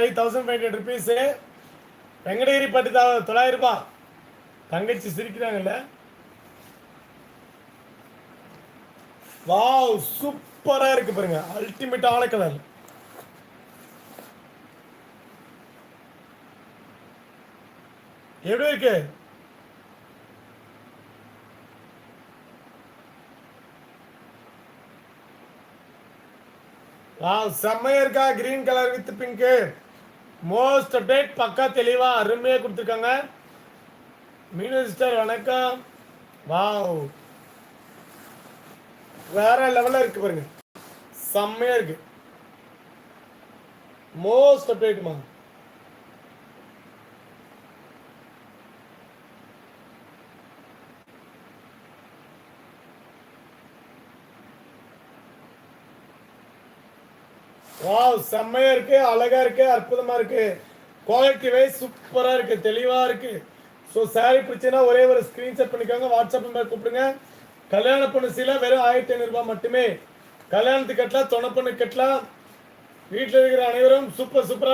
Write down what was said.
Sorry 1500 rupees. Venkatagiri பட்டு 900 ரூபாய். தங்கச்சி சிரிக்கிறாங்கல்ல. வாவ், சூப்பரா இருக்கு பாருங்க, அல்டிமேட்டான கலர். எப்படி இருக்கு? வாவ், செம்மையா இருக்கா? Green colour with pink. Most update, பக்கா தெளிவா அருமையா கொடுத்துருக்காங்க. மீனு சிஸ்டர் வணக்கம். வாவ், வேற லெவல்ல இருக்கு பாருங்க, செம்மையா இருக்கு. மோஸ்ட் அப்டேட்மா. வாவ், செம்மையா இருக்கு, அழகா இருக்கு, அற்புதமா இருக்கு. குவாலிட்டி வைஸ் சூப்பரா இருக்கு, தெளிவா இருக்கு. ஸோ சாரி பிடிச்சுன்னா ஒரே ஒரு ஸ்கிரீன்ஷாட் பண்ணிக்கோங்க, வாட்ஸ்அப் நம்பர் கூப்பிடுங்க. கல்யாண பொண்ணு சீலை வெறும் 1500 ரூபாய் மட்டுமே. கல்யாணத்துக்கு கட்டலாம், தொணை பொண்ணு கட்டலாம். வீட்டில் இருக்கிற அனைவரும் சூப்பர் சூப்பரா